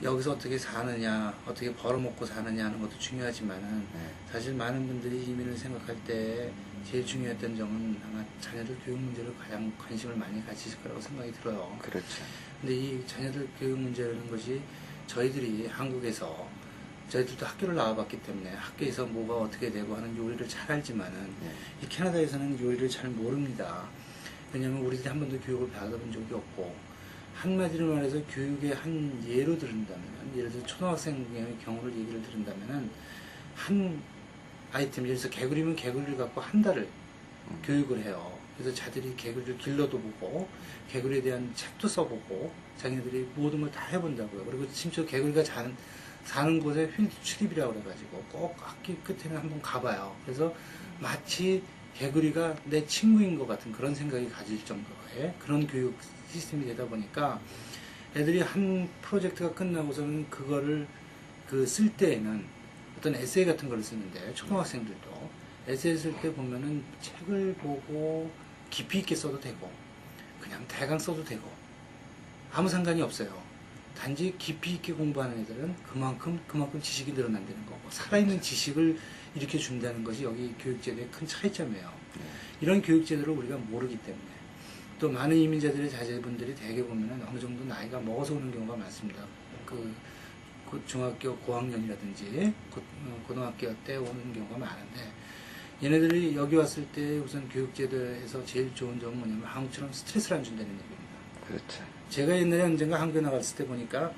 여기서 어떻게 사느냐, 어떻게 벌어먹고 사느냐 하는 것도 중요하지만은 네. 사실 많은 분들이 이민을 생각할 때 제일 중요했던 점은 아마 자녀들 교육 문제를 가장 관심을 많이 가지실 거라고 생각이 들어요. 그렇죠. 근데 이 자녀들 교육 문제라는 것이 저희들이 한국에서 저희들도 학교를 나와봤기 때문에 학교에서 뭐가 어떻게 되고 하는 요리를 잘 알지만은 네. 이 캐나다에서는 요리를 잘 모릅니다. 왜냐하면 우리들이 한 번도 교육을 받아본 적이 없고, 한마디로 말해서 교육의 한 예로 들은다면, 예를 들어 초등학생의 경우를 얘기를 들은다면은 한 아이템, 예를 들어서 개구리면 개구리를 갖고 한 달을 교육을 해요. 그래서 자들이 개구리를 길러도 보고 개구리에 대한 책도 써보고 자기네들이 모든 걸 다 해본다고요. 그리고 심지어 개구리가 사는 곳에 필드 출입이라고 그래가지고 꼭 학기 끝에는 한번 가봐요. 그래서 마치 개구리가 내 친구인 것 같은 그런 생각이 가질 정도의 그런 교육 시스템이 되다 보니까 애들이 한 프로젝트가 끝나고서는 그거를 쓸 때에는 어떤 에세이 같은 걸 쓰는데, 초등학생들도 에세이 쓸 때 보면은 책을 보고 깊이 있게 써도 되고 그냥 대강 써도 되고 아무 상관이 없어요. 단지 깊이 있게 공부하는 애들은 그만큼 지식이 늘어난다는 거고, 살아있는 지식을 이렇게 준다는 것이 여기 교육제도의 큰 차이점이에요. 이런 교육제도를 우리가 모르기 때문에, 또 많은 이민자들의 자제분들이 대개 보면은 어느 정도 나이가 먹어서 오는 경우가 많습니다. 그 중학교 고학년이라든지 고등학교 때 오는 경우가 많은데, 얘네들이 여기 왔을 때 우선 교육제도에서 제일 좋은 점은 뭐냐면 한국처럼 스트레스를 안 준다는 얘기입니다. 그렇죠. 제가 옛날에 언젠가 한국에 나갔을 때 보니까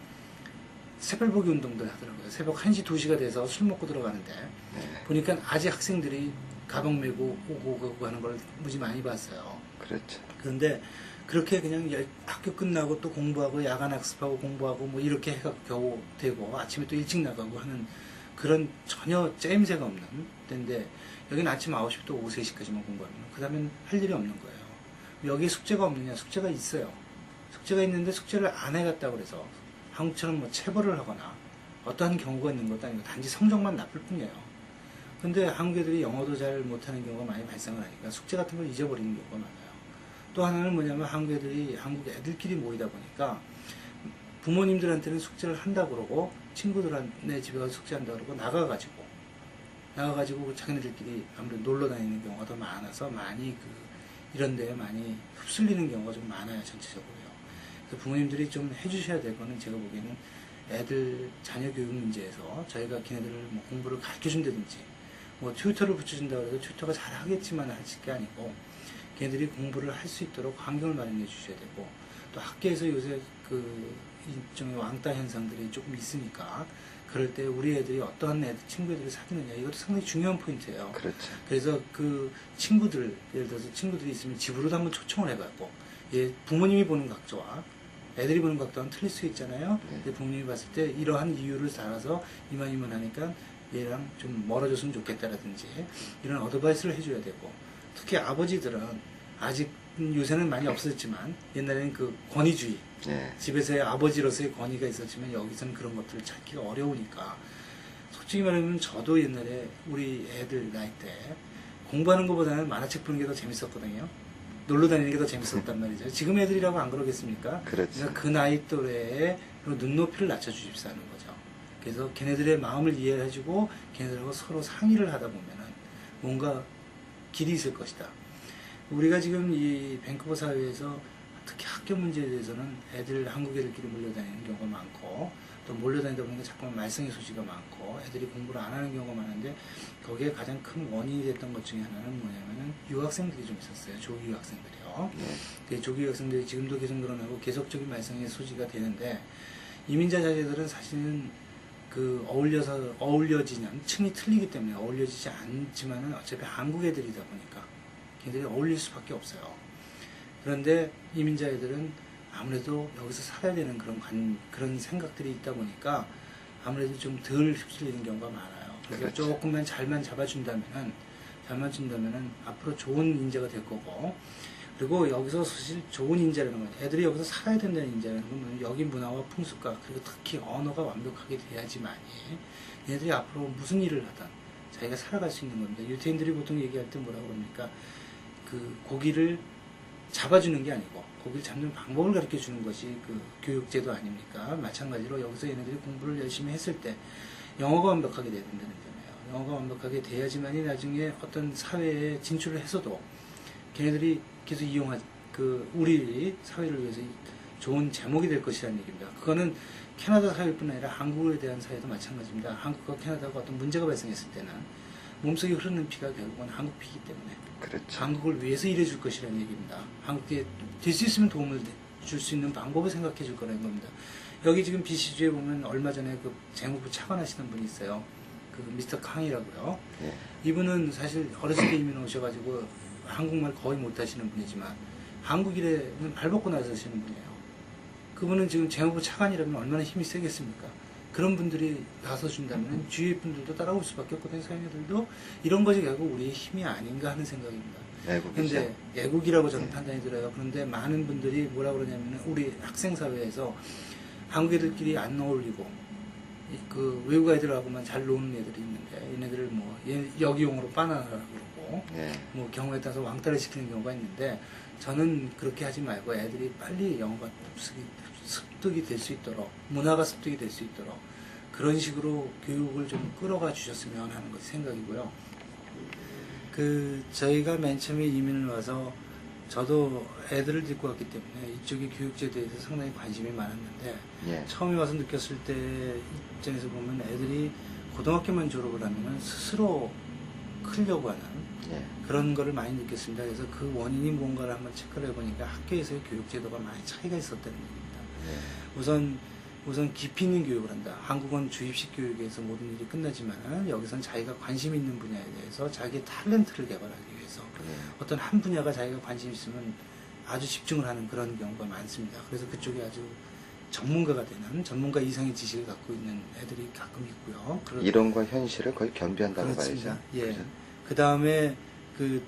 새벽보기 운동들 하더라고요. 새벽 1시, 2시가 돼서 술 먹고 들어가는데 네. 보니까 아직 학생들이 가방 메고 오고 가고 하는 걸 무지 많이 봤어요. 그렇죠. 그런데 그렇게 그냥 학교 끝나고 또 공부하고 야간 학습하고 공부하고 뭐 이렇게 해가 겨우 되고 아침에 또 일찍 나가고 하는 그런 전혀 째임새가 없는 데인데, 여기는 아침 9시부터 오후 3시까지만 공부하면 그 다음엔 할 일이 없는 거예요. 여기 숙제가 없느냐? 숙제가 있어요. 숙제가 있는데 숙제를 안 해갔다고 그래서 한국처럼 뭐 체벌을 하거나 어떠한 경우가 있는 것도 아니고 단지 성적만 나쁠 뿐이에요. 근데 한국 애들이 영어도 잘 못하는 경우가 많이 발생을 하니까 숙제 같은 걸 잊어버리는 경우가 많아요. 또 하나는 뭐냐면 한국 애들끼리 모이다 보니까 부모님들한테는 숙제를 한다 그러고 친구들한테 집에 가서 숙제한다 그러고 나가가지고 자기네들끼리 아무래도 놀러 다니는 경우가 더 많아서 많이 이런 데에 많이 흡술리는 경우가 좀 많아요, 전체적으로요. 그래서 부모님들이 좀 해주셔야 될 거는, 제가 보기에는 애들 자녀 교육 문제에서 저희가 걔네들을 뭐 공부를 가르쳐 준다든지 뭐 튜터를 붙여준다고 해서 튜터가 잘 하겠지만 할 게 아니고 걔네들이 공부를 할 수 있도록 환경을 마련해 주셔야 되고, 또 학교에서 요새 일종의 왕따 현상들이 조금 있으니까 그럴 때 우리 애들이 어떠한 친구 애들을 사귀느냐, 이것도 상당히 중요한 포인트예요. 그렇죠. 그래서 친구들, 예를 들어서 친구들이 있으면 집으로도 한번 초청을 해봤고, 부모님이 보는 각도와 애들이 보는 각도는 틀릴 수 있잖아요. 네. 근데 부모님이 봤을 때 이러한 이유를 달아서 이만 하니까 얘랑 좀 멀어졌으면 좋겠다라든지 이런 어드바이스를 해줘야 되고, 특히 아버지들은 아직 요새는 많이 없었지만 옛날에는 권위주의, 네. 집에서의 아버지로서의 권위가 있었지만 여기서는 그런 것들을 찾기가 어려우니까, 솔직히 말하면 저도 옛날에 우리 애들 나이 때 공부하는 것보다는 만화책 보는 게 더 재밌었거든요. 놀러 다니는 게 더 재밌었단 말이죠. 지금 애들이라고 안 그러겠습니까? 그렇죠. 그러니까 그 나이 또래의 눈높이를 낮춰주십사 하는 거죠. 그래서 걔네들의 마음을 이해해주고 걔네들하고 서로 상의를 하다 보면은 뭔가 길이 있을 것이다. 우리가 지금 이 밴쿠버 사회에서 특히 학교 문제에 대해서는 한국 애들끼리 몰려다니는 경우가 많고, 또 몰려다니다 보니까 자꾸만 말썽의 소지가 많고 애들이 공부를 안 하는 경우가 많은데, 거기에 가장 큰 원인이 됐던 것 중에 하나는 뭐냐면은 유학생들이 좀 있었어요. 조기 유학생들이요. 네. 조기 유학생들이 지금도 계속 늘어나고 계속적인 말썽의 소지가 되는데, 이민자 자제들은 사실은 어울려지는 층이 틀리기 때문에 어울려지지 않지만은 어차피 한국 애들이다 보니까 걔들이 어울릴 수밖에 없어요. 그런데 이민자 애들은 아무래도 여기서 살아야 되는 그런 생각들이 있다 보니까 아무래도 좀 덜 휩쓸리는 경우가 많아요. 그래서 그렇죠. 조금만 잘만 잡아준다면은 앞으로 좋은 인재가 될 거고, 그리고 여기서 사실 좋은 인재라는 건, 애들이 여기서 살아야 된다는 인재라는 건 여기 문화와 풍습과 그리고 특히 언어가 완벽하게 돼야지만이 얘들이 앞으로 무슨 일을 하든 자기가 살아갈 수 있는 건데, 유태인들이 보통 얘기할 때 뭐라고 그럽니까? 고기를 잡아주는 게 아니고 거기를 잡는 방법을 가르쳐 주는 것이 그 교육제도 아닙니까? 마찬가지로 여기서 얘네들이 공부를 열심히 했을 때 영어가 완벽하게 돼야 된다는 거잖아요. 영어가 완벽하게 돼야지만이 나중에 어떤 사회에 진출을 해서도 걔네들이 계속 우리 사회를 위해서 좋은 제목이 될 것이라는 얘기입니다. 그거는 캐나다 사회뿐 아니라 한국에 대한 사회도 마찬가지입니다. 한국과 캐나다가 어떤 문제가 발생했을 때는 몸속에 흐르는 피가 결국은 한국 피이기 때문에 그렇죠. 한국을 위해서 일해줄 것이라는 얘기입니다. 한국에 될 수 있으면 도움을 줄 수 있는 방법을 생각해 줄 거라는 겁니다. 여기 지금 BC주에 보면 얼마 전에 그 재무부 차관 하시는 분이 있어요. 그 미스터 캉이라고요. 예. 이분은 사실 어렸을 때 이민 오셔가지고 한국말 거의 못하시는 분이지만 한국 일에는 발벗고 나서시는 분이에요. 그분은 지금 재무부 차관이라면 얼마나 힘이 세겠습니까? 그런 분들이 나서준다면 주위의 분들도 따라올 수밖에 없거든요. 사회들도 이런 것이 결국 우리의 힘이 아닌가 하는 생각입니다. 그런데 애국이라고 저는 판단이 들어요. 그런데 많은 분들이 뭐라 그러냐면 우리 학생 사회에서 한국 애들끼리 안 어울리고 그 외국 애들하고만 잘 노는 애들이 있는데 얘네들을 뭐 여기용으로 바나나라고 그러고 뭐 경우에 따라서 왕따를 시키는 경우가 있는데 저는 그렇게 하지 말고 애들이 빨리 영어가 습득이 될 수 있도록 문화가 습득이 될 수 있도록 그런 식으로 교육을 좀 끌어가 주셨으면 하는 것이 생각이고요. 저희가 맨 처음에 이민을 와서 저도 애들을 데리고 왔기 때문에 이쪽의 교육제도에서 상당히 관심이 많았는데 처음에 와서 느꼈을 때 입장에서 보면 애들이 고등학교만 졸업을 하면 스스로 크려고 하는 그런 거를 많이 느꼈습니다. 그래서 그 원인이 뭔가를 한번 체크를 해보니까 학교에서의 교육제도가 많이 차이가 있었다는 얘기입니다. 우선 깊이 있는 교육을 한다. 한국은 주입식 교육에서 모든 일이 끝나지만 여기선 자기가 관심 있는 분야에 대해서 자기의 탤런트를 개발하기 위해서 어떤 한 분야가 자기가 관심 있으면 아주 집중을 하는 그런 경우가 많습니다. 그래서 그쪽에 아주 전문가가 되는 전문가 이상의 지식을 갖고 있는 애들이 가끔 있고요. 이론과 현실을 거의 겸비한다고 그렇습니다. 봐야죠. 예. 그렇죠? 그 다음에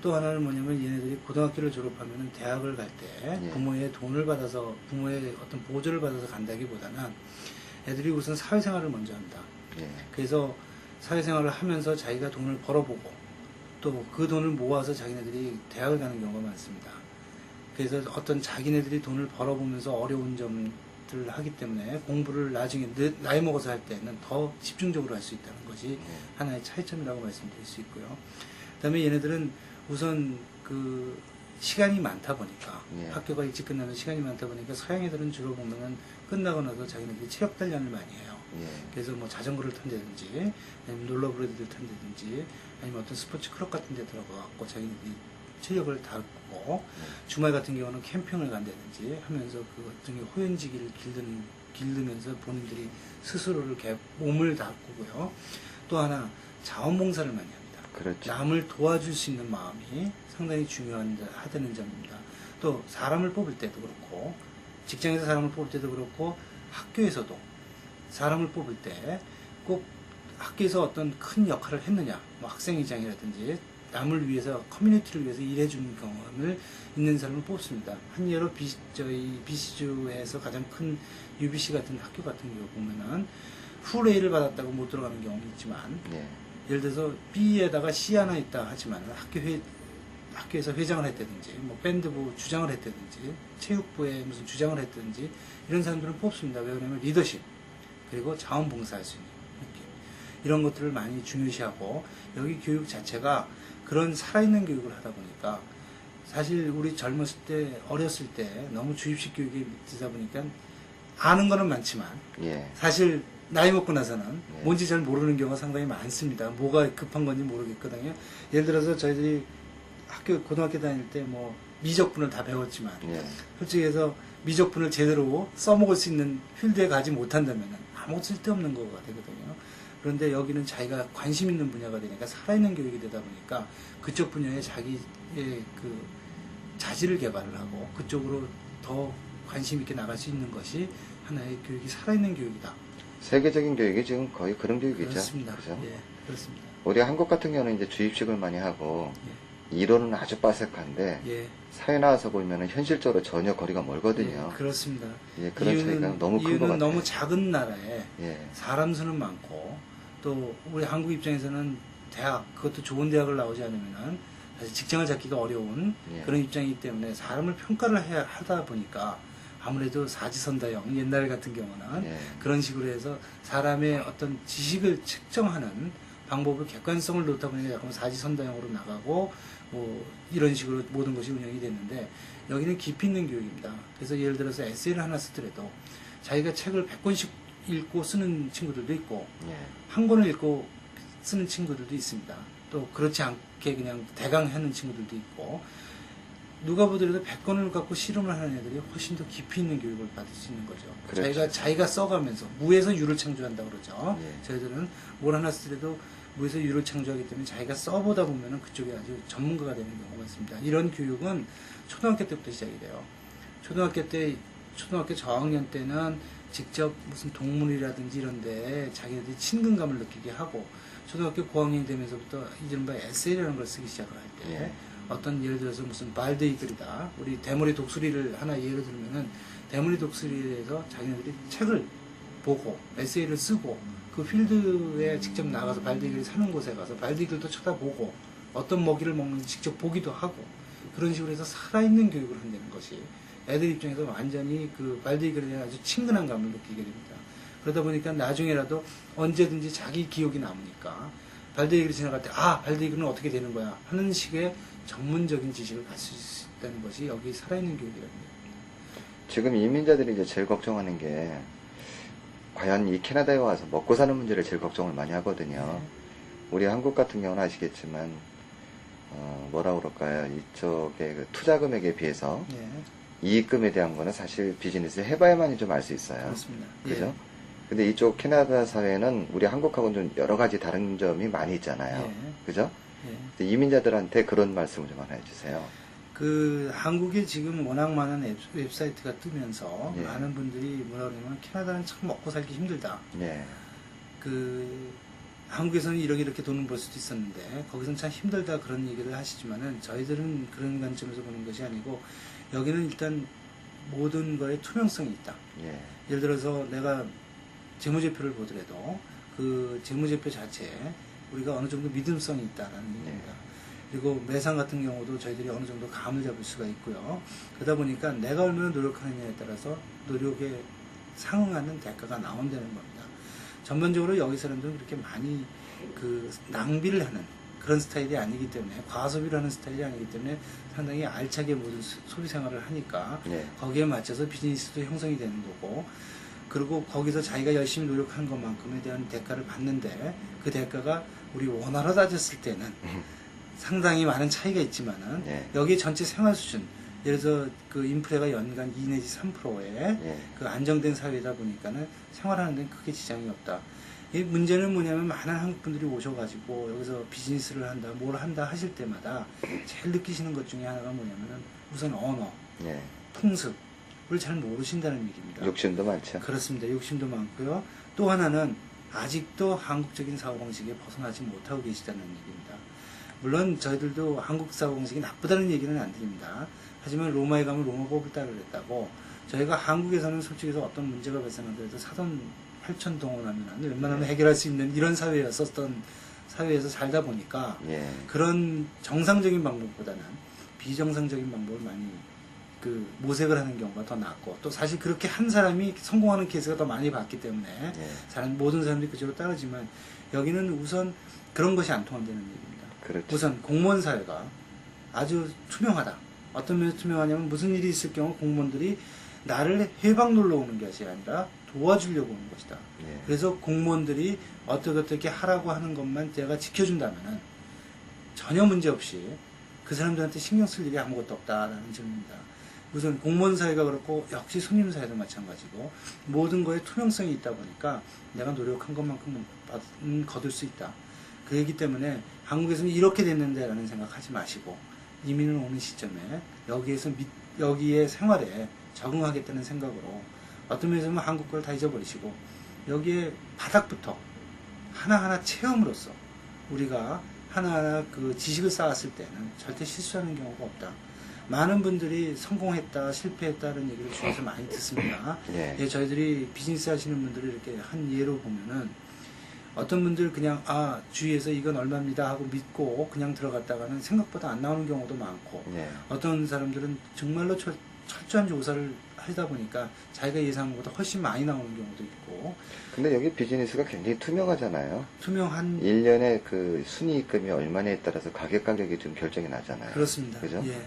또 하나는 뭐냐면 얘네들이 고등학교를 졸업하면 대학을 갈 때 부모의 돈을 받아서 부모의 어떤 보조를 받아서 간다기보다는 애들이 우선 사회생활을 먼저 한다. 그래서 사회생활을 하면서 자기가 돈을 벌어보고 또 그 돈을 모아서 자기네들이 대학을 가는 경우가 많습니다. 그래서 어떤 자기네들이 돈을 벌어보면서 어려운 점들을 하기 때문에 공부를 나중에 나이 먹어서 할 때는 더 집중적으로 할 수 있다는 것이 하나의 차이점이라고 말씀드릴 수 있고요. 그 다음에 얘네들은 우선 시간이 많다 보니까 학교가 일찍 끝나는 시간이 많다 보니까 서양 애들은 주로 보면은 끝나고 나서 자기네들이 체력 단련을 많이 해요. 그래서 뭐 자전거를 탄다든지 아니면 롤러브레이드를 탄다든지 아니면 어떤 스포츠 클럽 같은 데 들어가갖고 자기네들이 체력을 닦고 주말 같은 경우는 캠핑을 간다든지 하면서 그 등에 호연지기를 기르면서 본인들이 스스로를 몸을 닦고요. 또 하나 자원봉사를 많이 합니다. 그렇죠. 남을 도와줄 수 있는 마음이 상당히 중요하다는 점입니다. 또 사람을 뽑을 때도 그렇고 직장에서 사람을 뽑을 때도 그렇고 학교에서도 사람을 뽑을 때 꼭 학교에서 어떤 큰 역할을 했느냐 뭐 학생회장이라든지 남을 위해서 커뮤니티를 위해서 일해주는 경험을 있는 사람을 뽑습니다. 한 예로 저희 BC주에서 가장 큰 UBC 같은 학교 같은 경우 보면은 풀A를 받았다고 못 들어가는 경우는 있지만 예를 들어서 B에다가 C 하나 있다 하지만 학교에서 회장을 했다든지 뭐 밴드부 주장을 했다든지 체육부에 무슨 주장을 했다든지 이런 사람들은 뽑습니다. 왜 그러냐면 리더십 그리고 자원봉사할 수 있는 느낌 이런 것들을 많이 중요시하고 여기 교육 자체가 그런 살아있는 교육을 하다 보니까 사실 우리 젊었을 때 어렸을 때 너무 주입식 교육이 되다 보니까 아는 거는 많지만 사실 나이 먹고 나서는 뭔지 잘 모르는 경우가 상당히 많습니다. 뭐가 급한 건지 모르겠거든요. 예를 들어서 저희들이 고등학교 다닐 때 뭐 미적분을 다 배웠지만 솔직히 해서 미적분을 제대로 써먹을 수 있는 필드에 가지 못한다면 아무 쓸데없는 거가 되거든요. 그런데 여기는 자기가 관심 있는 분야가 되니까 살아있는 교육이 되다 보니까 그쪽 분야에 자기의 자질을 개발을 하고 그쪽으로 더 관심 있게 나갈 수 있는 것이 하나의 교육이 살아있는 교육이다. 세계적인 교육이 지금 거의 그런 교육이죠. 그렇습니다. 그죠? 그렇습니다. 우리 한국 같은 경우는 이제 주입식을 많이 하고 이론은 아주 빠삭한데 사회 나와서 보면은 현실적으로 전혀 거리가 멀거든요. 그렇습니다. 그런 차이가 너무 큰 것 같아요. 너무 작은 나라에 사람 수는 많고 또 우리 한국 입장에서는 대학 그것도 좋은 대학을 나오지 않으면은 사실 직장을 잡기가 어려운 예. 그런 입장이기 때문에 사람을 평가를 해야 하다 보니까 아무래도 사지선다형 옛날 같은 경우는 예. 그런 식으로 해서 사람의 어떤 지식을 측정하는 방법을 객관성을 놓다 보니까 약간 사지선다형으로 나가고 뭐 이런 식으로 모든 것이 운영이 됐는데 여기는 깊이 있는 교육입니다. 그래서 예를 들어서 에세이를 하나 쓰더라도 자기가 책을 100권씩 읽고 쓰는 친구들도 있고 예. 한 권을 읽고 쓰는 친구들도 있습니다. 또 그렇지 않게 그냥 대강 하는 친구들도 있고 누가 보더라도 100권을 갖고 실험을 하는 애들이 훨씬 더 깊이 있는 교육을 받을 수 있는 거죠. 그렇죠. 자기가 써가면서 무에서 유를 창조한다고 그러죠. 예. 저희들은 뭘 하나 쓰더라도 무에서 유를 창조하기 때문에 자기가 써보다 보면은 그쪽에 아주 전문가가 되는 경우가 있습니다. 이런 교육은 초등학교 때부터 시작이 돼요. 초등학교 저학년 때는 직접 무슨 동물이라든지 이런데 자기네들이 친근감을 느끼게 하고 초등학교 고학년이 되면서부터 이른바 에세이라는 걸 쓰기 시작을 할 때 예. 어떤 예를 들어서 무슨 발드이글이다 우리 대머리 독수리를 하나 예를 들면은 대머리 독수리에 대해서 자기네들이 책을 보고 에세이를 쓰고 그 필드에 직접 나가서 발드이글이 사는 곳에 가서 발드이글도 쳐다보고 어떤 먹이를 먹는지 직접 보기도 하고 그런 식으로 해서 살아있는 교육을 한다는 것이 애들 입장에서 완전히 그 발드이글에 대한 아주 친근한 감을 느끼게 됩니다. 그러다 보니까 나중에라도 언제든지 자기 기억이 남으니까 발드이글이 지나갈 때 발드이글은 어떻게 되는 거야 하는 식의 전문적인 지식을 가질 수 있다는 것이 여기 살아있는 교육이랍니다. 지금 이민자들이 이제 제일 걱정하는 게 과연 이 캐나다에 와서 먹고 사는 문제를 제일 걱정을 많이 하거든요. 우리 한국 같은 경우는 아시겠지만 뭐라 그럴까요? 이쪽의 그 투자 금액에 비해서 이익금에 대한 거는 사실 비즈니스 해봐야만이 좀 알 수 있어요. 그렇습니다. 그죠? 근데 이쪽 캐나다 사회는 우리 한국하고는 좀 여러 가지 다른 점이 많이 있잖아요. 그죠? 근데 이민자들한테 그런 말씀을 좀 하나 해주세요. 그 한국에 지금 워낙 많은 웹사이트가 뜨면서 예. 많은 분들이 뭐라 그러냐면 캐나다는 참 먹고 살기 힘들다. 네. 그 한국에서는 이렇게 돈을 벌 수도 있었는데 거기서는 참 힘들다 그런 얘기를 하시지만은 저희들은 그런 관점에서 보는 것이 아니고 여기는 일단 모든 거에 투명성이 있다. 예. 예를 들어서 내가 재무제표를 보더라도 그 재무제표 자체에 우리가 어느 정도 믿음성이 있다라는 얘기입니다. 그리고 매상 같은 경우도 저희들이 어느 정도 감을 잡을 수가 있고요. 그러다 보니까 내가 얼마나 노력하느냐에 따라서 노력에 상응하는 대가가 나온다는 겁니다. 전반적으로 여기 사람들은 그렇게 많이 그 낭비를 하는 그런 스타일이 아니기 때문에 과소비를 하는 스타일이 아니기 때문에 상당히 알차게 모든 소비 생활을 하니까 거기에 맞춰서 비즈니스도 형성이 되는 거고 그리고 거기서 자기가 열심히 노력한 것만큼에 대한 대가를 받는데 그 대가가 우리 원화로 따졌을 때는 상당히 많은 차이가 있지만은 여기 전체 생활 수준 예를 들어서 그 인플레가 연간 2 내지 3%의 그 안정된 사회다 보니까는 생활하는 데는 크게 지장이 없다. 이 문제는 뭐냐면 많은 한국 분들이 오셔가지고 여기서 비즈니스를 한다, 뭘 한다 하실 때마다 제일 느끼시는 것 중에 하나가 뭐냐면은 우선 언어, 풍습을 잘 모르신다는 얘기입니다. 욕심도 많죠. 그렇습니다. 욕심도 많고요. 또 하나는 아직도 한국적인 사고방식에 벗어나지 못하고 계시다는 얘기입니다. 물론 저희들도 한국 사고방식이 나쁘다는 얘기는 안 드립니다. 하지만 로마에 가면 로마법을 따르겠다고 저희가 한국에서는 솔직히서 어떤 문제가 발생하더라도 사돈 8천 동원하면 웬만하면 해결할 수 있는 이런 사회였었던 사회에서 살다 보니까 그런 정상적인 방법보다는 비정상적인 방법을 많이 그 모색을 하는 경우가 더 낫고 또 사실 그렇게 한 사람이 성공하는 케이스가 더 많이 봤기 때문에 모든 사람들이 그쪽으로 따르지만 여기는 우선 그런 것이 안 통한다는 얘기입니다. 그렇죠. 우선 공무원 사회가 아주 투명하다. 어떤 면에서 투명하냐면 무슨 일이 있을 경우 공무원들이 나를 해방 놀러 오는 것이 아니라 도와주려고 오는 것이다. 그래서 공무원들이 어떻게 하라고 하는 것만 내가 지켜준다면은 전혀 문제 없이 그 사람들한테 신경 쓸 일이 아무것도 없다라는 점입니다. 우선 공무원 사회가 그렇고 역시 손님 사회도 마찬가지고 모든 거에 투명성이 있다 보니까 내가 노력한 것만큼 거둘 수 있다. 그렇기 때문에 한국에서는 이렇게 됐는데 라는 생각하지 마시고 이민을 오는 시점에 여기에 생활에 적응하겠다는 생각으로 어떤 면에서 보면 한국 걸 다 잊어버리시고 여기에 바닥부터 하나하나 체험으로써 우리가 하나하나 그 지식을 쌓았을 때는 절대 실수하는 경우가 없다. 많은 분들이 성공했다, 실패했다는 얘기를 주위에서 많이 듣습니다. 저희들이 비즈니스 하시는 분들을 이렇게 한 예로 보면은 어떤 분들 그냥 주위에서 이건 얼마입니다 하고 믿고 그냥 들어갔다가는 생각보다 안 나오는 경우도 많고 예. 어떤 사람들은 정말로 철저한 조사를 하다 보니까 자기가 예상한 것보다 훨씬 많이 나오는 경우도 있고. 근데 여기 비즈니스가 굉장히 투명하잖아요. 투명한 1년에 그 순이익금이 얼마냐에 따라서 가격이 좀 결정이 나잖아요. 그렇습니다. 그죠? 예.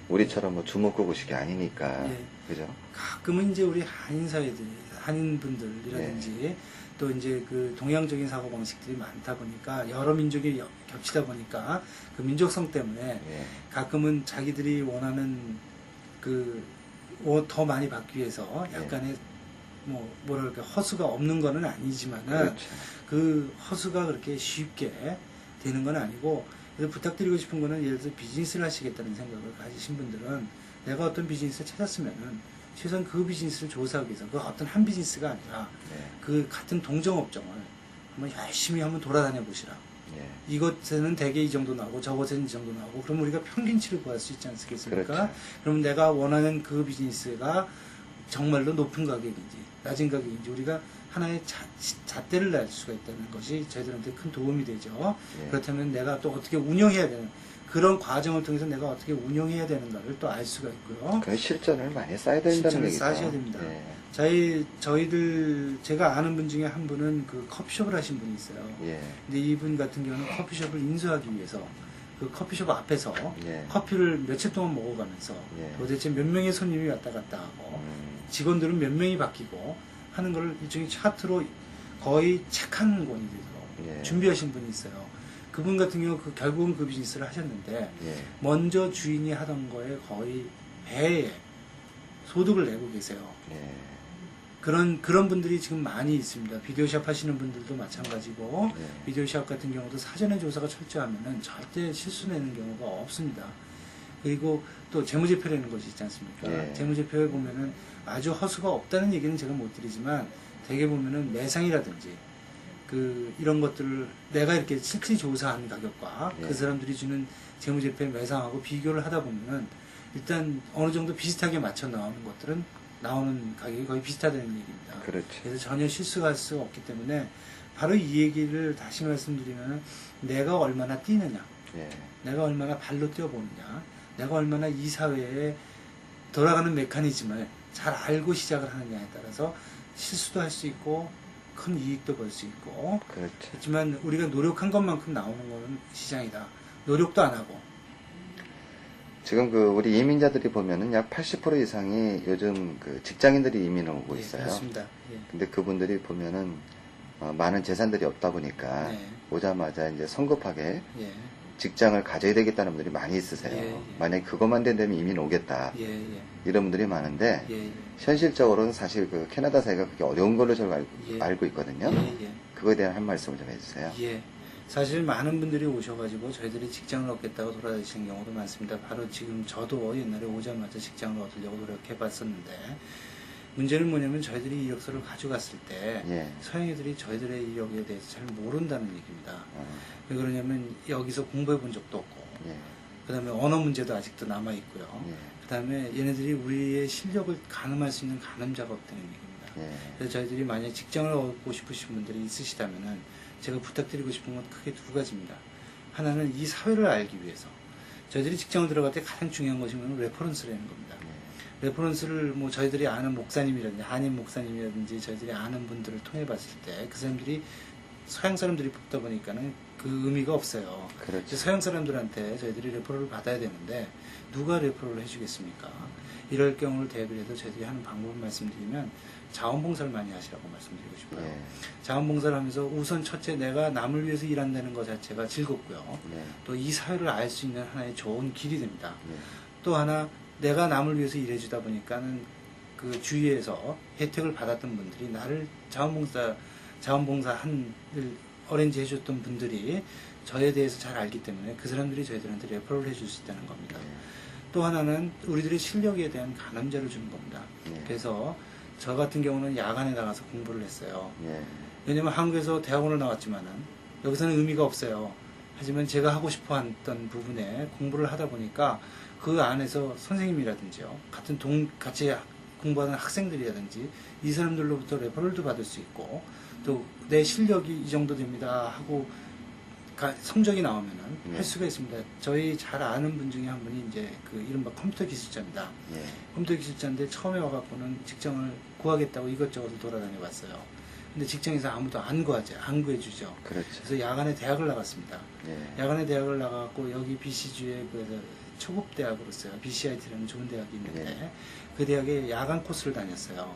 우리처럼 뭐 주먹구구식이 아니니까. 예. 그죠? 가끔은 이제 우리 한인분들이라든지 또 이제 그 동양적인 사고 방식들이 많다 보니까 여러 민족이 겹치다 보니까 그 민족성 때문에 예. 가끔은 자기들이 원하는 더 많이 받기 위해서 약간의 뭐랄까 허수가 없는 거는 아니지만은 그렇죠. 그 허수가 그렇게 쉽게 되는 건 아니고, 그래서 부탁드리고 싶은 거는 예를 들어 비즈니스를 하시겠다는 생각을 가지신 분들은 내가 어떤 비즈니스를 찾았으면은 최소한 그 비즈니스를 조사하기 위해서 그 어떤 한 비즈니스가 아니라 예. 그 같은 동종업종을 한번 열심히 한번 돌아다녀 보시라. 예. 이것에는 대개 이 정도 나오고 저것에는 이 정도 나오고 그럼 우리가 평균치를 구할 수 있지 않겠습니까? 그렇죠. 그러면 내가 원하는 그 비즈니스가 정말로 높은 가격인지 낮은 가격인지 우리가 하나의 잣대를 낼 수가 있다는 것이 저희들한테 큰 도움이 되죠. 예. 그렇다면 내가 또 어떻게 운영해야 되는 그런 과정을 통해서 내가 어떻게 운영해야 되는가를 또 알 수가 있고요. 그 실전을 많이 써야 된다는 실전을 얘기죠. 쌓으셔야 됩니다. 예. 저희들 제가 아는 분 중에 한 분은 그 커피숍을 하신 분이 있어요. 예. 근데 이분 같은 경우는 커피숍을 인수하기 위해서 그 커피숍 앞에서 예. 커피를 며칠 동안 먹어가면서 예. 도대체 몇 명의 손님이 왔다 갔다 하고 직원들은 몇 명이 바뀌고 하는 걸 일종의 차트로 거의 책 한 권이 되도록 예. 준비하신 분이 있어요. 그분 같은 경우 결국은 그 비즈니스를 하셨는데 예. 먼저 주인이 하던 거에 거의 배에 소득을 내고 계세요. 예. 그런 분들이 지금 많이 있습니다. 비디오샵 하시는 분들도 마찬가지고 예. 비디오샵 같은 경우도 사전에 조사가 철저하면은 절대 실수내는 경우가 없습니다. 그리고 또 재무제표라는 것이 있지 않습니까? 예. 재무제표에 보면은 아주 허수가 없다는 얘기는 제가 못 드리지만 대개 보면은 매상이라든지 이런 것들을 내가 이렇게 실질이 조사한 가격과 예. 그 사람들이 주는 재무제표에 매상하고 비교를 하다 보면은 일단 어느 정도 비슷하게 맞춰 나오는 것들은 나오는 가격이 거의 비슷하다는 얘기입니다. 그렇죠. 그래서 전혀 실수할 수가 없기 때문에 바로 이 얘기를 다시 말씀드리면 내가 얼마나 뛰느냐, 예. 내가 얼마나 발로 뛰어보느냐, 내가 얼마나 이 사회에 돌아가는 메커니즘을 잘 알고 시작을 하느냐에 따라서 실수도 할 수 있고 큰 이익도 벌 수 있고 그렇죠. 그렇지만 우리가 노력한 것만큼 나오는 것은 시장이다. 노력도 안 하고 지금 우리 이민자들이 보면은 약 80% 이상이 요즘 직장인들이 이민을 오고 있어요. 그렇습니다. 예. 근데 그분들이 보면은 많은 재산들이 없다 보니까 네. 오자마자 이제 성급하게 예. 직장을 가져야 되겠다는 분들이 많이 있으세요. 예, 예. 만약에 그것만 된다면 이민 오겠다. 예, 예. 이런 분들이 많은데 예, 예. 현실적으로는 사실 캐나다 사회가 그렇게 어려운 걸로 저는 예. 알고 있거든요. 예, 예. 그거에 대한 한 말씀을 좀 해주세요. 예. 사실 많은 분들이 오셔가지고 저희들이 직장을 얻겠다고 돌아다니시는 경우도 많습니다. 바로 지금 저도 옛날에 오자마자 직장을 얻으려고 노력해봤었는데 문제는 뭐냐면 저희들이 이력서를 가져갔을 때 예. 서양인들이 저희들의 이력에 대해서 잘 모른다는 얘기입니다. 어, 왜 그러냐면 여기서 공부해 본 적도 없고 예. 그 다음에 언어 문제도 아직도 남아있고요. 예. 그 다음에 얘네들이 우리의 실력을 가늠할 수 있는 가늠자가 없다는 얘기입니다. 예. 그래서 저희들이 만약 직장을 얻고 싶으신 분들이 있으시다면은 제가 부탁드리고 싶은 건 크게 두 가지입니다. 하나는 이 사회를 알기 위해서 저희들이 직장을 들어갈 때 가장 중요한 것이 뭐냐면 레퍼런스라는 겁니다. 레퍼런스를 저희들이 아는 목사님이라든지 한인 목사님이라든지 저희들이 아는 분들을 통해 봤을 때 그 사람들이 서양 사람들이 뽑다 보니까는 그 의미가 없어요. 그렇죠. 서양 사람들한테 저희들이 레퍼럴을 받아야 되는데 누가 레퍼럴을 해주겠습니까? 이럴 경우를 대비해서 저희들이 하는 방법을 말씀드리면 자원봉사를 많이 하시라고 말씀드리고 싶어요. 예. 자원봉사를 하면서 우선 첫째 내가 남을 위해서 일한다는 것 자체가 즐겁고요. 예. 또 이 사회를 알 수 있는 하나의 좋은 길이 됩니다. 예. 또 하나 내가 남을 위해서 일해주다 보니까는 그 주위에서 혜택을 받았던 분들이 나를 자원봉사 어렌지 해줬던 분들이 저에 대해서 잘 알기 때문에 그 사람들이 저희들한테 레퍼럴 해줄 수 있다는 겁니다. 또 하나는 우리들의 실력에 대한 가늠자를 주는 겁니다. 예. 그래서 저 같은 경우는 야간에 나가서 공부를 했어요. 예. 왜냐면 한국에서 대학원을 나왔지만은 여기서는 의미가 없어요. 하지만 제가 하고 싶어 했던 부분에 공부를 하다 보니까 그 안에서 선생님이라든지요. 같이 공부하는 학생들이라든지 이 사람들로부터 레퍼럴도 받을 수 있고 또 내 실력이 이 정도 됩니다 하고 성적이 나오면은 할 수가 있습니다. 저희 잘 아는 분 중에 한 분이 이제 그 이른바 컴퓨터 기술자입니다. 예. 컴퓨터 기술자인데 처음에 와갖고는 직장을 구하겠다고 이것저것 돌아다녀 봤어요. 근데 직장에서 아무도 안 구해주죠. 그렇죠. 그래서 야간에 대학을 나갔습니다. 예. 야간에 대학을 나가고 여기 BC주에 그 초급 대학으로 써요. BCIT라는 좋은 대학이 있는데 예. 그 대학에 야간 코스를 다녔어요.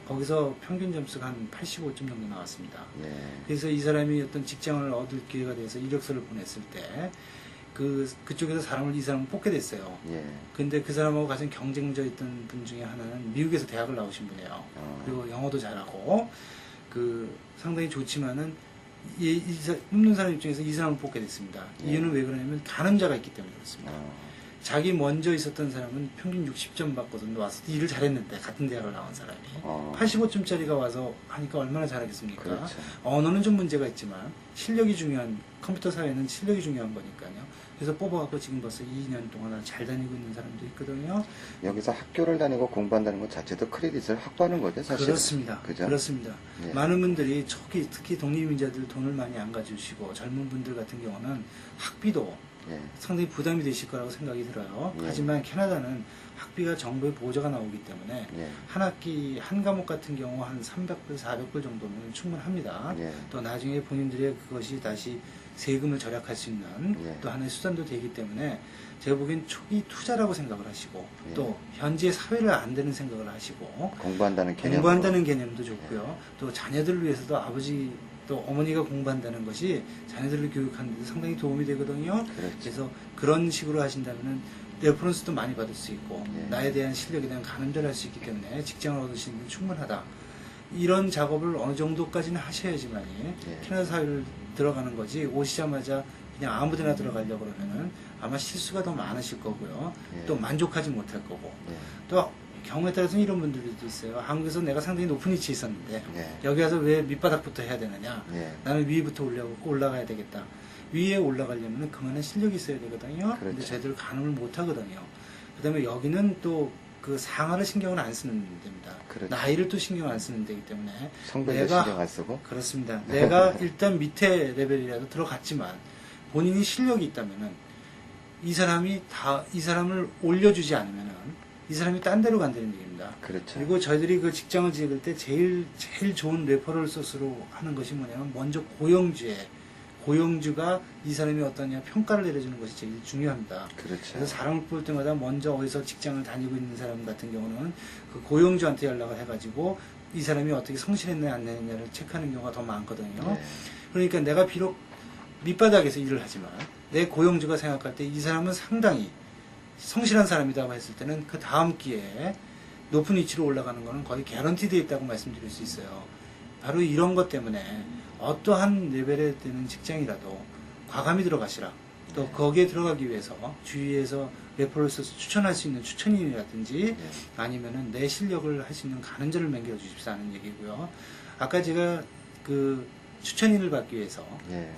거기서 평균 점수가 한 85점 정도 나왔습니다. 예. 그래서 이 사람이 어떤 직장을 얻을 기회가 돼서 이력서를 보냈을 때 그쪽에서 이 사람을 뽑게 됐어요. 예. 근데 그 사람하고 가장 경쟁자였던 분 중에 하나는 미국에서 대학을 나오신 분이에요. 그리고 영어도 잘하고 상당히 좋지만은 뽑는 사람 입장에서 이 사람을 뽑게 됐습니다. 예. 이유는 왜 그러냐면 가늠자가 있기 때문에 그렇습니다. 자기 먼저 있었던 사람은 평균 60점 받거든요. 와서 일을 잘했는데 같은 대학을 나온 사람이 85점짜리가 와서 하니까 얼마나 잘하겠습니까? 그렇죠. 언어는 좀 문제가 있지만 실력이 중요한 컴퓨터 사회는 실력이 중요한 거니까요. 그래서 뽑아갖고 지금 벌써 2년 동안 잘 다니고 있는 사람도 있거든요. 여기서 학교를 다니고 공부한다는 것 자체도 크레딧을 확보하는 거죠, 사실. 그렇습니다. 그죠? 그렇습니다. 예. 많은 분들이 특히 독립인자들 돈을 많이 안 가져주시고 젊은 분들 같은 경우는 학비도 예. 상당히 부담이 되실 거라고 생각이 들어요. 예. 하지만 캐나다는 학비가 정부의 보조가 나오기 때문에 예. 한 학기 한 과목 같은 경우 한 300불, 400불 정도면 충분합니다. 예. 또 나중에 본인들의 그것이 다시 세금을 절약할 수 있는 예. 또 하나의 수단도 되기 때문에 제가 보기엔 초기 투자라고 생각을 하시고 예. 또 현재 사회를 안 되는 생각을 하시고 공부한다는 개념. 공부한다는 개념도 좋고요. 또 자녀들을 위해서도 아버지 또 어머니가 공부한다는 것이 자녀들을 교육하는 데 상당히 도움이 되거든요. 그렇죠. 그래서 그런 식으로 하신다면 레퍼런스도 많이 받을 수 있고 예. 나에 대한 실력에 대한 가늠자를 할 수 있기 때문에 직장을 얻으시는 데 충분하다. 이런 작업을 어느 정도까지는 하셔야지만이 예. 캐나다 사회를 들어가는 거지 오시자마자 그냥 아무데나 들어가려고 그러면은 아마 실수가 더 많으실 거고요. 예. 또 만족하지 못할 거고 예. 또 경우에 따라서는 이런 분들도 있어요. 한국에서 내가 상당히 높은 위치에 있었는데 예. 여기 와서 왜 밑바닥부터 해야 되느냐. 예. 나는 위부터 올라가야 되겠다. 위에 올라가려면 그만한 실력이 있어야 되거든요. 근데 그렇죠. 제대로 가늠을 못 하거든요. 그 다음에 여기는 또 그 상하를 신경을 안 쓰는 데입니다. 그렇죠. 나이를 또 신경 안 쓰는 데이기 때문에 성별도 신경 안 쓰고. 그렇습니다. 내가 일단 밑에 레벨이라도 들어갔지만 본인이 실력이 있다면은 이 사람을 올려주지 않으면은 이 사람이 딴 데로 간다는 얘기입니다. 그렇죠. 그리고 저희들이 그 직장을 지을 때 제일 좋은 레퍼럴 소스로 하는 것이 뭐냐면 먼저 고용주가 이 사람이 어떠냐 평가를 내려주는 것이 제일 중요합니다. 그렇죠. 그래서 사람을 볼 때마다 먼저 어디서 직장을 다니고 있는 사람 같은 경우는 그 고용주한테 연락을 해가지고 이 사람이 어떻게 성실했냐 안 했냐를 체크하는 경우가 더 많거든요. 예. 그러니까 내가 비록 밑바닥에서 일을 하지만 내 고용주가 생각할 때 이 사람은 상당히 성실한 사람이라고 했을 때는 그 다음 기회에 높은 위치로 올라가는 것은 거의 개런티되어 있다고 말씀드릴 수 있어요. 바로 이런 것 때문에 어떠한 레벨에 되는 직장이라도 과감히 들어가시라. 또 거기에 들어가기 위해서 주위에서 레퍼럴 소스 추천할 수 있는 추천인이라든지 아니면은 내 실력을 할 수 있는 가늠자를 맹겨 주십사 하는 얘기고요. 아까 제가 그 추천인을 받기 위해서 예.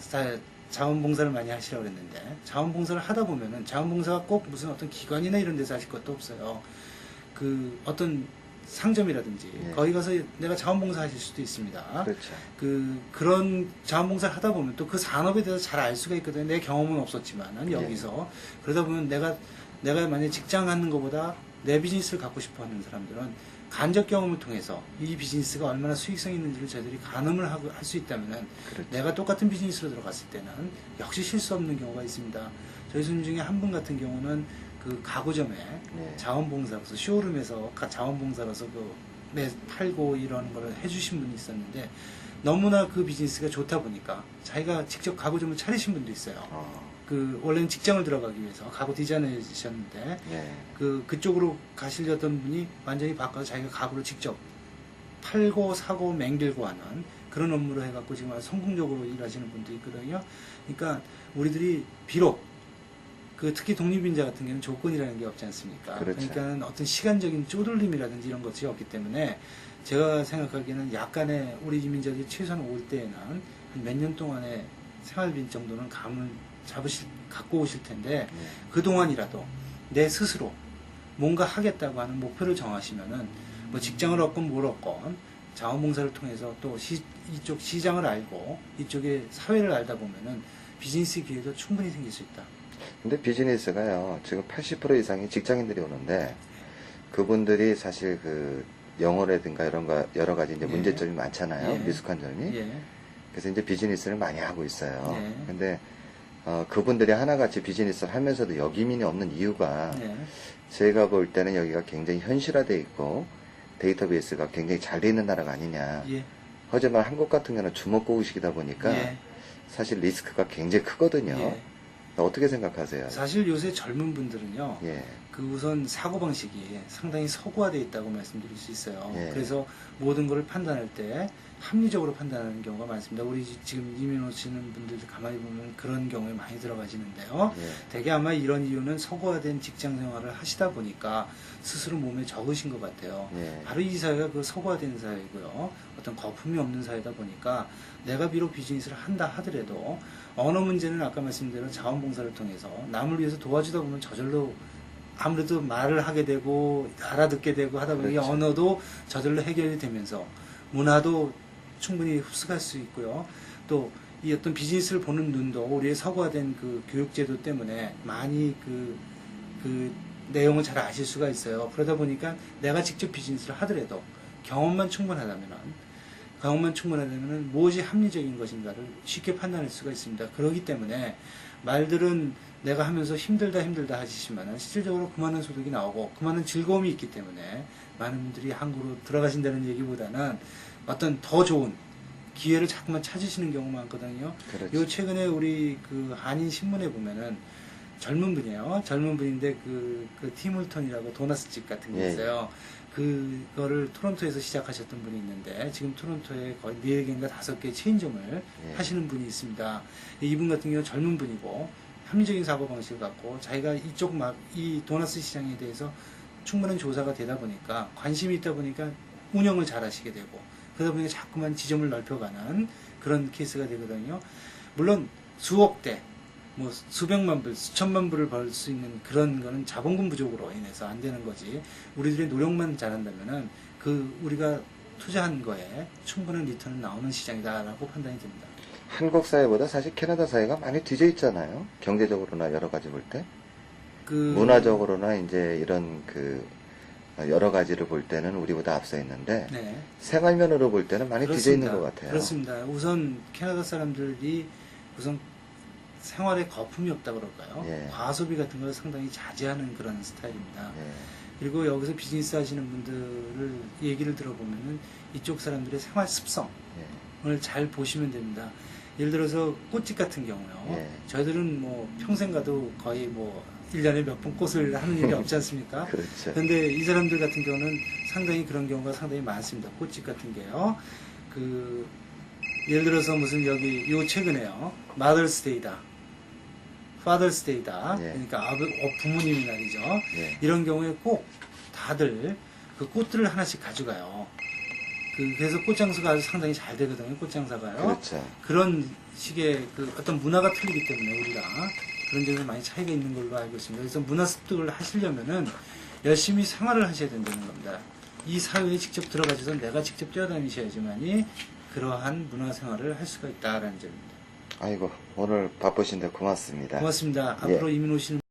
자원봉사를 많이 하시라고 그랬는데 자원봉사를 하다 보면은 자원봉사가 꼭 무슨 어떤 기관이나 이런 데서 하실 것도 없어요. 그 어떤 상점이라든지 예. 거기 가서 내가 자원봉사 하실 수도 있습니다. 그렇죠. 그런 자원봉사를 하다 보면 또 그 산업에 대해서 잘 알 수가 있거든요. 내 경험은 없었지만은 예. 여기서 그러다 보면 내가 만약에 직장 하는 것보다 내 비즈니스를 갖고 싶어 하는 사람들은 간접 경험을 통해서 이 비즈니스가 얼마나 수익성이 있는지를 저희들이 가늠을 할 수 있다면은 그렇죠. 내가 똑같은 비즈니스로 들어갔을 때는 역시 실수 없는 경우가 있습니다. 저희 손님 중에 한 분 같은 경우는 그 가구점에 네. 자원봉사로서 쇼룸에서 자원봉사로서 팔고 이런 걸 해주신 분이 있었는데 너무나 그 비즈니스가 좋다 보니까 자기가 직접 가구점을 차리신 분도 있어요. 원래는 직장을 들어가기 위해서 가구 디자이너이셨는데 예. 그쪽으로 가시려던 분이 완전히 바꿔서 자기가 가구를 직접 팔고 사고 맹길고 하는 그런 업무를 해갖고 지금 아주 성공적으로 일하시는 분도 있거든요. 그러니까 우리들이 비록 특히 독립인자 같은 경우는 조건이라는 게 없지 않습니까? 그렇죠. 그러니까 어떤 시간적인 쪼들림이라든지 이런 것이 없기 때문에 제가 생각하기에는 약간의 우리 이민자들이 최소한 올 때에는 한 몇 년 동안의 생활비 정도는 감을 갖고 오실 텐데 그동안이라도 내 스스로 뭔가 하겠다고 하는 목표를 정하시면은 뭐 직장을 얻건 뭘 얻건 자원봉사를 통해서 또 이쪽 시장을 알고 이쪽의 사회를 알다 보면은 비즈니스 기회도 충분히 생길 수 있다. 근데 비즈니스가요, 지금 80% 이상이 직장인들이 오는데, 그분들이 사실 그 영어라든가 이런 거 여러 가지 이제 예. 문제점이 많잖아요. 예. 미숙한 점이. 예. 그래서 이제 비즈니스를 많이 하고 있어요. 예. 근데 그분들이 하나같이 비즈니스를 하면서도 역이민이 없는 이유가 예. 제가 볼 때는 여기가 굉장히 현실화되어 있고 데이터베이스가 굉장히 잘 돼 있는 나라가 아니냐. 예. 하지만 한국 같은 경우는 주먹구구식이다 보니까 예. 사실 리스크가 굉장히 크거든요. 예. 어떻게 생각하세요? 사실 요새 젊은 분들은요, 예. 그 우선 사고방식이 상당히 서구화되어 있다고 말씀드릴 수 있어요. 예. 그래서 모든 것을 판단할 때 합리적으로 판단하는 경우가 많습니다. 우리 지금 이민 오시는 분들도 가만히 보면 그런 경우에 많이 들어가시는데요. 예. 대개 아마 이런 이유는 서구화된 직장 생활을 하시다 보니까 스스로 몸에 적으신 것 같아요. 예. 바로 이 사회가 그 서구화된 사회고요. 어떤 거품이 없는 사회다 보니까 내가 비록 비즈니스를 한다 하더라도 언어 문제는 아까 말씀드린 자원봉사를 통해서 남을 위해서 도와주다 보면 저절로 아무래도 말을 하게 되고 알아듣게 되고 하다 보니 그렇죠. 언어도 저절로 해결이 되면서 문화도 충분히 흡수할 수 있고요. 또 이 어떤 비즈니스를 보는 눈도 우리의 서구화된 그 교육제도 때문에 많이 그 내용을 잘 아실 수가 있어요. 그러다 보니까 내가 직접 비즈니스를 하더라도 경험만 충분하다면 무엇이 합리적인 것인가를 쉽게 판단할 수가 있습니다. 그렇기 때문에 말들은 내가 하면서 힘들다 하시지만 실질적으로 그만한 소득이 나오고 그만한 즐거움이 있기 때문에 많은 분들이 한국으로 들어가신다는 얘기보다는 어떤 더 좋은 기회를 자꾸만 찾으시는 경우가 많거든요. 그렇죠. 요 최근에 우리 그 한인 신문에 보면은 젊은 분이에요. 젊은 분인데 그 티물턴이라고 도나스집 같은 게 예, 있어요. 그거를 토론토에서 시작하셨던 분이 있는데 지금 토론토에 거의 4개인가 5개 체인점을 예. 하시는 분이 있습니다. 이분 같은 경우 젊은 분이고 합리적인 사고방식을 갖고 자기가 이 도나스 시장에 대해서 충분한 조사가 되다 보니까 관심이 있다 보니까 운영을 잘 하시게 되고 그러다 보니까 자꾸만 지점을 넓혀가는 그런 케이스가 되거든요. 물론 수억 대 뭐 수백만 불, 수천만 불을 벌 수 있는 그런 거는 자본금 부족으로 인해서 안 되는 거지. 우리들의 노력만 잘한다면은 우리가 투자한 거에 충분한 리턴은 나오는 시장이다라고 판단이 됩니다. 한국 사회보다 사실 캐나다 사회가 많이 뒤져 있잖아요. 경제적으로나 여러 가지 볼 때. 문화적으로나 이제 이런 여러 가지를 볼 때는 우리보다 앞서 있는데 네. 생활면으로 볼 때는 많이 뒤져 있는 것 같아요. 그렇습니다. 우선 캐나다 사람들이 우선 생활에 거품이 없다 그럴까요? 예. 과소비 같은 걸 상당히 자제하는 그런 스타일입니다. 예. 그리고 여기서 비즈니스 하시는 분들을 얘기를 들어보면은 이쪽 사람들의 생활 습성을 예. 잘 보시면 됩니다. 예를 들어서 꽃집 같은 경우요. 예. 저희들은 뭐 평생 가도 거의 뭐 1년에 몇 번 꽃을 하는 일이 없지 않습니까? 그렇죠. 그런데 이 사람들 같은 경우는 상당히 그런 경우가 상당히 많습니다. 꽃집 같은 게요. 예를 들어서 무슨 요 최근에요. 마더스데이다. 파더스데이다. 예. 그러니까 부모님의 날이죠. 예. 이런 경우에 꼭 다들 그 꽃들을 하나씩 가져가요. 그래서 꽃장사가 아주 상당히 잘 되거든요. 꽃장사가요. 그렇죠. 그런 식의 어떤 문화가 틀리기 때문에 우리가 그런 점에서 많이 차이가 있는 걸로 알고 있습니다. 그래서 문화 습득을 하시려면은 열심히 생활을 하셔야 된다는 겁니다. 이 사회에 직접 들어가셔서 내가 직접 뛰어다니셔야지만이 그러한 문화 생활을 할 수가 있다라는 점입니다. 아이고, 오늘 바쁘신데 고맙습니다. 고맙습니다. 예. 앞으로 이민 오시는